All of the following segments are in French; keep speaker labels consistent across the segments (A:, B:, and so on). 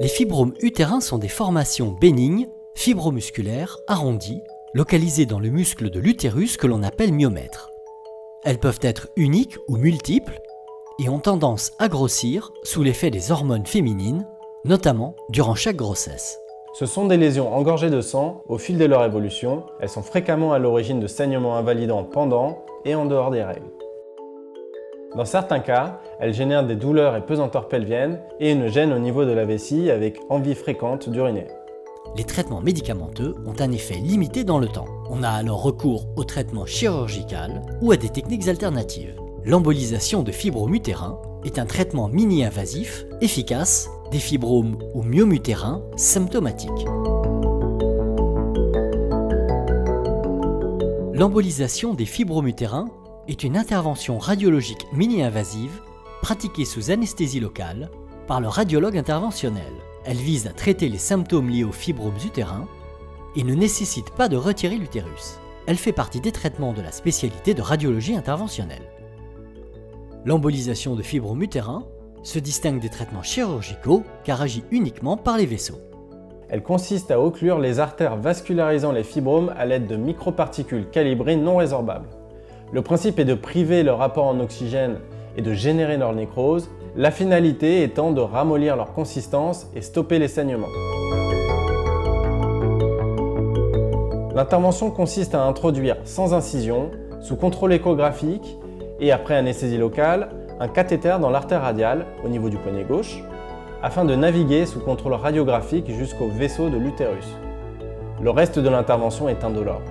A: Les fibromes utérins sont des formations bénignes, fibromusculaires, arrondies, localisées dans le muscle de l'utérus que l'on appelle myomètre. Elles peuvent être uniques ou multiples et ont tendance à grossir sous l'effet des hormones féminines, notamment durant chaque grossesse.
B: Ce sont des lésions engorgées de sang au fil de leur évolution. Elles sont fréquemment à l'origine de saignements invalidants pendant et en dehors des règles. Dans certains cas, elles génèrent des douleurs et pesanteurs pelviennes et une gêne au niveau de la vessie avec envie fréquente d'uriner.
A: Les traitements médicamenteux ont un effet limité dans le temps. On a alors recours au traitement chirurgical ou à des techniques alternatives. L'embolisation de fibromes utérins est un traitement mini-invasif, efficace, des fibromes ou myomes utérins symptomatiques. L'embolisation des fibromes utérins est une intervention radiologique mini-invasive pratiquée sous anesthésie locale par le radiologue interventionnel. Elle vise à traiter les symptômes liés aux fibromes utérins et ne nécessite pas de retirer l'utérus. Elle fait partie des traitements de la spécialité de radiologie interventionnelle. L'embolisation de fibromes utérins se distingue des traitements chirurgicaux car agit uniquement par les vaisseaux.
B: Elle consiste à occlure les artères vascularisant les fibromes à l'aide de microparticules calibrées non résorbables. Le principe est de priver leur apport en oxygène et de générer leur nécrose, la finalité étant de ramollir leur consistance et stopper les saignements. L'intervention consiste à introduire sans incision, sous contrôle échographique et après anesthésie locale, un cathéter dans l'artère radiale au niveau du poignet gauche afin de naviguer sous contrôle radiographique jusqu'au vaisseau de l'utérus. Le reste de l'intervention est indolore.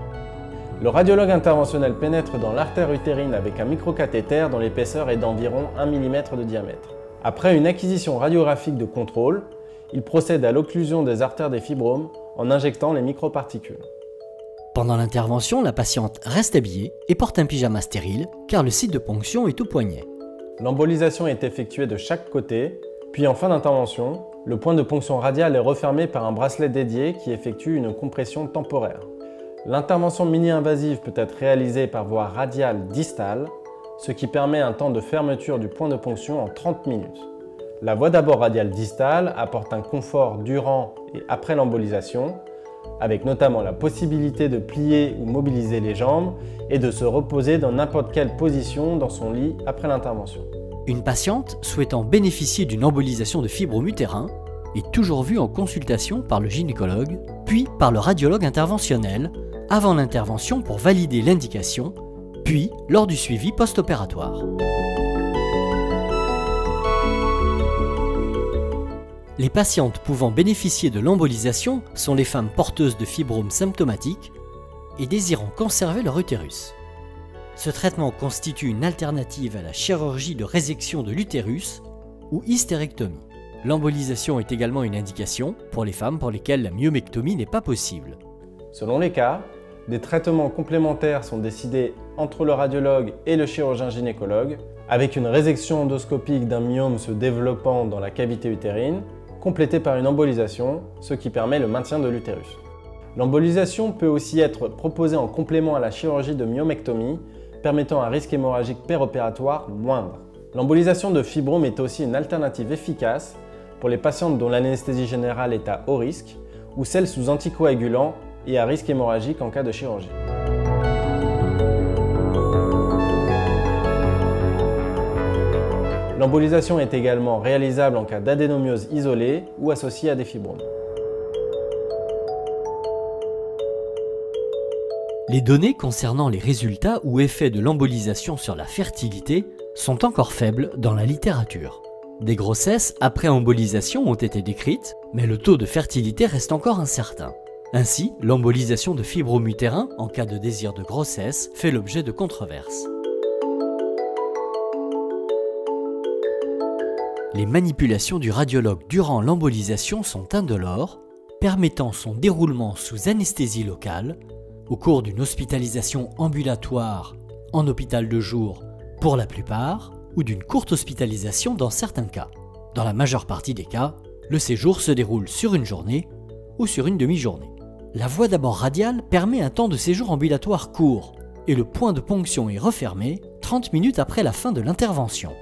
B: Le radiologue interventionnel pénètre dans l'artère utérine avec un microcathéter dont l'épaisseur est d'environ 1 mm de diamètre. Après une acquisition radiographique de contrôle, il procède à l'occlusion des artères des fibromes en injectant les microparticules.
A: Pendant l'intervention, la patiente reste habillée et porte un pyjama stérile car le site de ponction est au poignet.
B: L'embolisation est effectuée de chaque côté, puis en fin d'intervention, le point de ponction radiale est refermé par un bracelet dédié qui effectue une compression temporaire. L'intervention mini-invasive peut être réalisée par voie radiale distale, ce qui permet un temps de fermeture du point de ponction en 30 minutes. La voie d'abord radiale distale apporte un confort durant et après l'embolisation, avec notamment la possibilité de plier ou mobiliser les jambes et de se reposer dans n'importe quelle position dans son lit après l'intervention.
A: Une patiente souhaitant bénéficier d'une embolisation de fibromes utérins est toujours vue en consultation par le gynécologue, puis par le radiologue interventionnel, avant l'intervention pour valider l'indication, puis lors du suivi post-opératoire. Les patientes pouvant bénéficier de l'embolisation sont les femmes porteuses de fibromes symptomatiques et désirant conserver leur utérus. Ce traitement constitue une alternative à la chirurgie de résection de l'utérus ou hystérectomie. L'embolisation est également une indication pour les femmes pour lesquelles la myomectomie n'est pas possible.
B: Selon les cas, des traitements complémentaires sont décidés entre le radiologue et le chirurgien gynécologue, avec une résection endoscopique d'un myome se développant dans la cavité utérine, complétée par une embolisation, ce qui permet le maintien de l'utérus. L'embolisation peut aussi être proposée en complément à la chirurgie de myomectomie, permettant un risque hémorragique péropératoire moindre. L'embolisation de fibromes est aussi une alternative efficace pour les patientes dont l'anesthésie générale est à haut risque ou celles sous anticoagulants et à risque hémorragique en cas de chirurgie. L'embolisation est également réalisable en cas d'adénomyose isolée ou associée à des fibromes.
A: Les données concernant les résultats ou effets de l'embolisation sur la fertilité sont encore faibles dans la littérature. Des grossesses après embolisation ont été décrites, mais le taux de fertilité reste encore incertain. Ainsi, l'embolisation de fibromes utérins en cas de désir de grossesse fait l'objet de controverses. Les manipulations du radiologue durant l'embolisation sont indolores, permettant son déroulement sous anesthésie locale, au cours d'une hospitalisation ambulatoire en hôpital de jour pour la plupart, ou d'une courte hospitalisation dans certains cas. Dans la majeure partie des cas, le séjour se déroule sur une journée ou sur une demi-journée. La voie d'abord radiale permet un temps de séjour ambulatoire court et le point de ponction est refermé 30 minutes après la fin de l'intervention.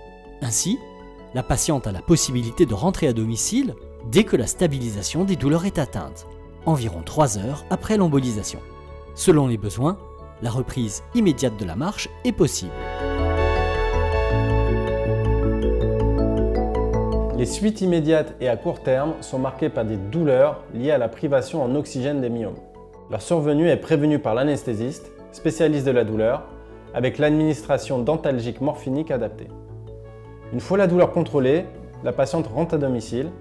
A: Ainsi, la patiente a la possibilité de rentrer à domicile dès que la stabilisation des douleurs est atteinte, environ 3 heures après l'embolisation. Selon les besoins, la reprise immédiate de la marche est possible.
B: Les suites immédiates et à court terme sont marquées par des douleurs liées à la privation en oxygène des myomes. Leur survenue est prévenue par l'anesthésiste, spécialiste de la douleur, avec l'administration d'antalgiques morphiniques adaptés. Une fois la douleur contrôlée, la patiente rentre à domicile.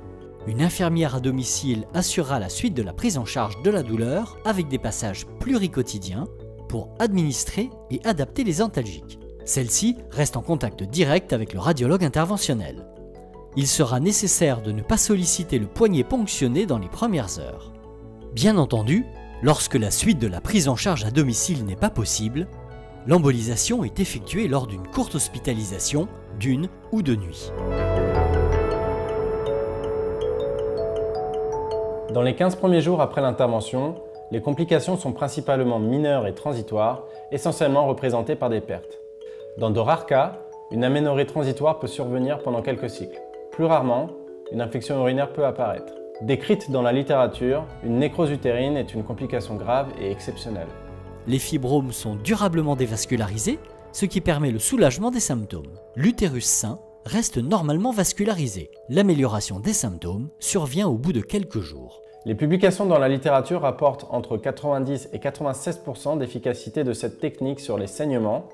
A: Une infirmière à domicile assurera la suite de la prise en charge de la douleur avec des passages pluriquotidiens pour administrer et adapter les antalgiques. Celle-ci reste en contact direct avec le radiologue interventionnel. Il sera nécessaire de ne pas solliciter le poignet ponctionné dans les premières heures. Bien entendu, lorsque la suite de la prise en charge à domicile n'est pas possible, l'embolisation est effectuée lors d'une courte hospitalisation d'1 ou 2 nuits.
B: Dans les 15 premiers jours après l'intervention, les complications sont principalement mineures et transitoires, essentiellement représentées par des pertes. Dans de rares cas, une aménorrhée transitoire peut survenir pendant quelques cycles. Plus rarement, une infection urinaire peut apparaître. Décrite dans la littérature, une nécrose utérine est une complication grave et exceptionnelle.
A: Les fibromes sont durablement dévascularisés, ce qui permet le soulagement des symptômes. L'utérus sain reste normalement vascularisé. L'amélioration des symptômes survient au bout de quelques jours.
B: Les publications dans la littérature rapportent entre 90 et 96% d'efficacité de cette technique sur les saignements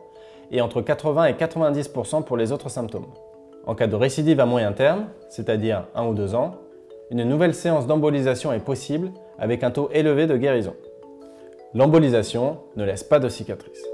B: et entre 80 et 90% pour les autres symptômes. En cas de récidive à moyen terme, c'est-à-dire 1 ou 2 ans, une nouvelle séance d'embolisation est possible avec un taux élevé de guérison. L'embolisation ne laisse pas de cicatrices.